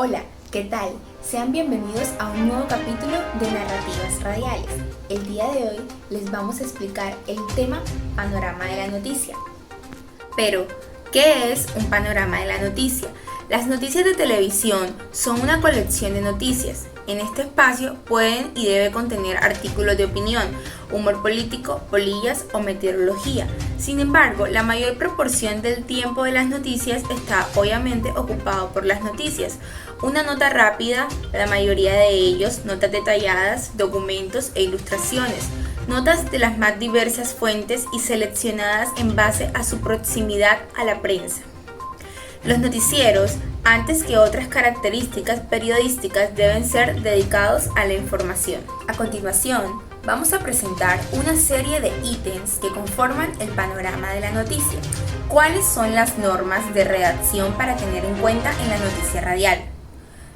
Hola, ¿qué tal? Sean bienvenidos a un nuevo capítulo de Narrativas Radiales. El día de hoy les vamos a explicar el tema panorama de la noticia. Pero, ¿qué es un panorama de la noticia? Las noticias de televisión son una colección de noticias. En este espacio pueden y debe contener artículos de opinión, humor político, polillas o meteorología. Sin embargo, la mayor proporción del tiempo de las noticias está obviamente ocupado por las noticias. Una nota rápida, la mayoría de ellos, notas detalladas, documentos e ilustraciones. Notas de las más diversas fuentes y seleccionadas en base a su proximidad a la prensa. Los noticieros, antes que otras características periodísticas, deben ser dedicados a la información. A continuación, vamos a presentar una serie de ítems que conforman el panorama de la noticia. ¿Cuáles son las normas de redacción para tener en cuenta en la noticia radial?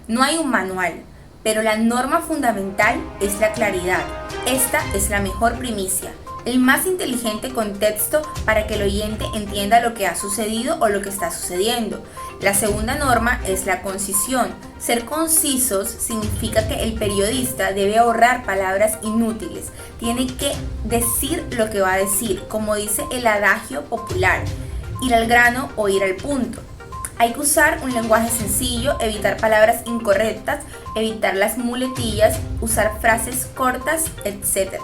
No hay un manual, pero la norma fundamental es la claridad. Esta es la mejor primicia, el más inteligente contexto para que el oyente entienda lo que ha sucedido o lo que está sucediendo. La segunda norma es la concisión. Ser concisos significa que el periodista debe ahorrar palabras inútiles. Tiene que decir lo que va a decir, como dice el adagio popular, ir al grano o ir al punto. Hay que usar un lenguaje sencillo, evitar palabras incorrectas, evitar las muletillas, usar frases cortas, etc.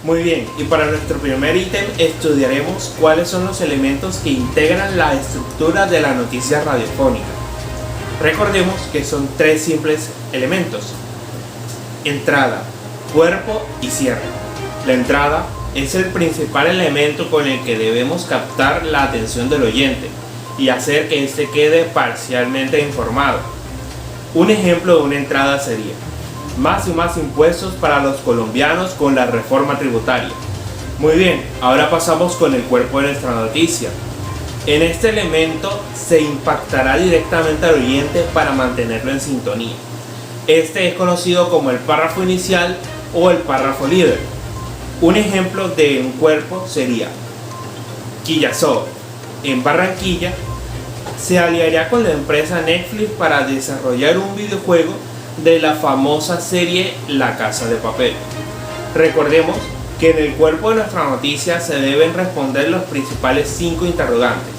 Muy bien, y para nuestro primer ítem estudiaremos cuáles son los elementos que integran la estructura de la noticia radiofónica. Recordemos que son tres simples elementos: entrada, cuerpo y cierre. La entrada es el principal elemento con el que debemos captar la atención del oyente y hacer que éste quede parcialmente informado. Un ejemplo de una entrada sería: más y más impuestos para los colombianos con la reforma tributaria. Muy bien, ahora pasamos con el cuerpo de nuestra noticia. En este elemento se impactará directamente al oyente para mantenerlo en sintonía. Este es conocido como el párrafo inicial o el párrafo líder. Un ejemplo de un cuerpo sería: Quillasoft, en Barranquilla, se aliaría con la empresa Netflix para desarrollar un videojuego de la famosa serie La Casa de Papel. Recordemos que en el cuerpo de nuestra noticia se deben responder los principales 5 interrogantes: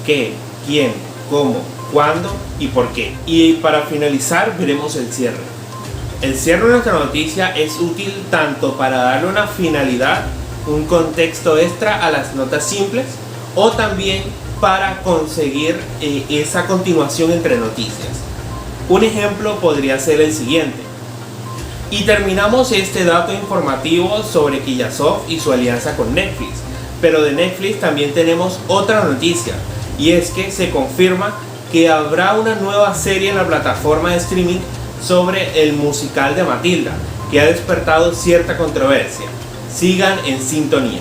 ¿qué?, ¿quién?, ¿cómo?, ¿cuándo? y ¿por qué? Y para finalizar veremos el cierre. El cierre de nuestra noticia es útil tanto para darle una finalidad, un contexto extra a las notas simples, o también para conseguir esa continuación entre noticias. Un ejemplo podría ser el siguiente: y terminamos este dato informativo sobre Quillasoft y su alianza con Netflix. Pero de Netflix también tenemos otra noticia, y es que se confirma que habrá una nueva serie en la plataforma de streaming sobre el musical de Matilda, que ha despertado cierta controversia. Sigan en sintonía.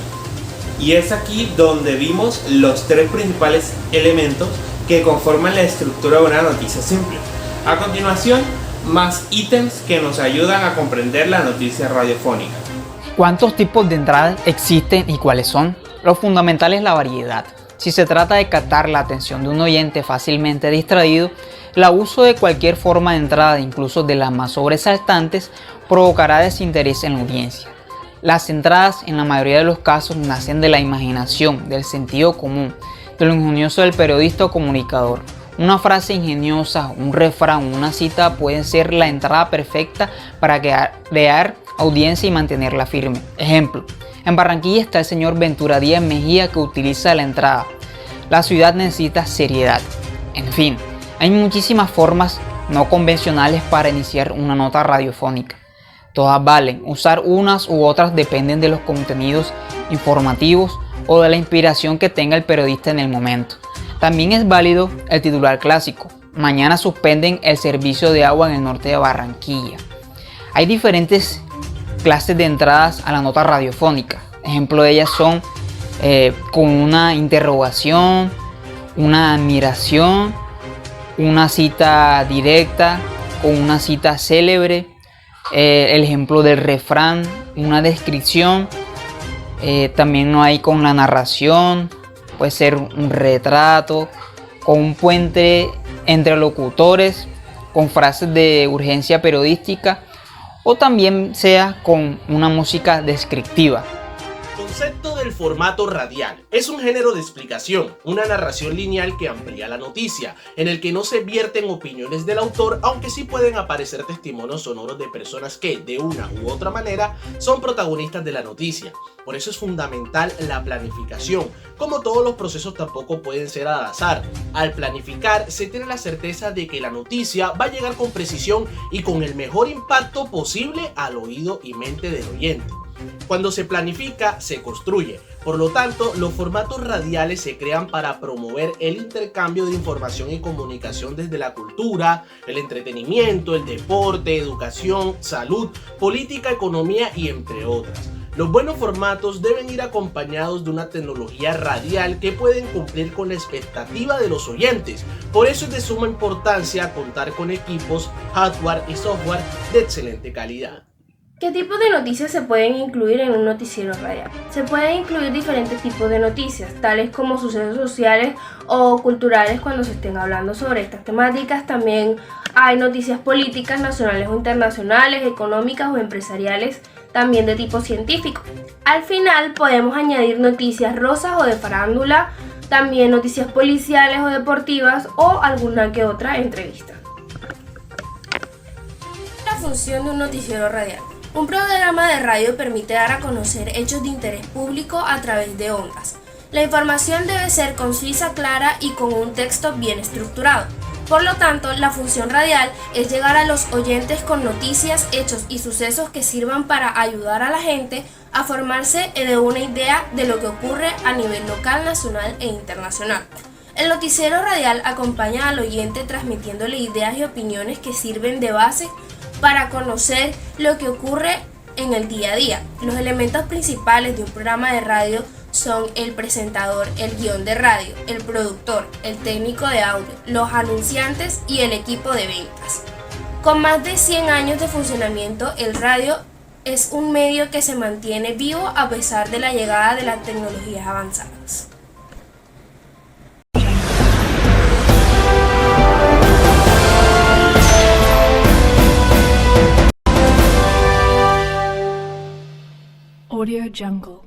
Y es aquí donde vimos los tres principales elementos que conforman la estructura de una noticia simple. A continuación, más ítems que nos ayudan a comprender la noticia radiofónica. ¿Cuántos tipos de entradas existen y cuáles son? Lo fundamental es la variedad. Si se trata de captar la atención de un oyente fácilmente distraído, el abuso de cualquier forma de entrada, incluso de las más sobresaltantes, provocará desinterés en la audiencia. Las entradas, en la mayoría de los casos, nacen de la imaginación, del sentido común, de lo ingenioso del periodista o comunicador. Una frase ingeniosa, un refrán, una cita pueden ser la entrada perfecta para crear audiencia y mantenerla firme. Ejemplo: en Barranquilla está el señor Ventura Díaz Mejía, que utiliza la entrada: la ciudad necesita seriedad. En fin, hay muchísimas formas no convencionales para iniciar una nota radiofónica. Todas valen, usar unas u otras dependen de los contenidos informativos o de la inspiración que tenga el periodista en el momento. También es válido el titular clásico: mañana suspenden el servicio de agua en el norte de Barranquilla. Hay diferentes clases de entradas a la nota radiofónica. Ejemplo de ellas son con una interrogación, una admiración, una cita directa, con una cita célebre, el ejemplo del refrán, una descripción. También no hay con la narración, puede ser un retrato, con un puente entre locutores, con frases de urgencia periodística o también sea con una música descriptiva. Concepto del formato radial. Es un género de explicación, una narración lineal que amplía la noticia, en el que no se vierten opiniones del autor, aunque sí pueden aparecer testimonios sonoros de personas que, de una u otra manera, son protagonistas de la noticia. Por eso es fundamental la planificación. Como todos los procesos tampoco pueden ser al azar. Al planificar se tiene la certeza de que la noticia va a llegar con precisión y con el mejor impacto posible al oído y mente del oyente. Cuando se planifica, se construye. Por lo tanto, los formatos radiales se crean para promover el intercambio de información y comunicación desde la cultura, el entretenimiento, el deporte, educación, salud, política, economía y entre otras. Los buenos formatos deben ir acompañados de una tecnología radial que pueden cumplir con la expectativa de los oyentes. Por eso es de suma importancia contar con equipos, hardware y software de excelente calidad. ¿Qué tipos de noticias se pueden incluir en un noticiero radial? Se pueden incluir diferentes tipos de noticias, tales como sucesos sociales o culturales cuando se estén hablando sobre estas temáticas. También hay noticias políticas, nacionales o internacionales, económicas o empresariales, también de tipo científico. Al final podemos añadir noticias rosas o de farándula, también noticias policiales o deportivas o alguna que otra entrevista. La función de un noticiero radial. Un programa de radio permite dar a conocer hechos de interés público a través de ondas. La información debe ser concisa, clara y con un texto bien estructurado. Por lo tanto, la función radial es llegar a los oyentes con noticias, hechos y sucesos que sirvan para ayudar a la gente a formarse de una idea de lo que ocurre a nivel local, nacional e internacional. El noticiero radial acompaña al oyente transmitiéndole ideas y opiniones que sirven de base para conocer lo que ocurre en el día a día. Los elementos principales de un programa de radio son el presentador, el guión de radio, el productor, el técnico de audio, los anunciantes y el equipo de ventas. Con más de 100 años de funcionamiento, el radio es un medio que se mantiene vivo a pesar de la llegada de las tecnologías avanzadas. Audio Jungle.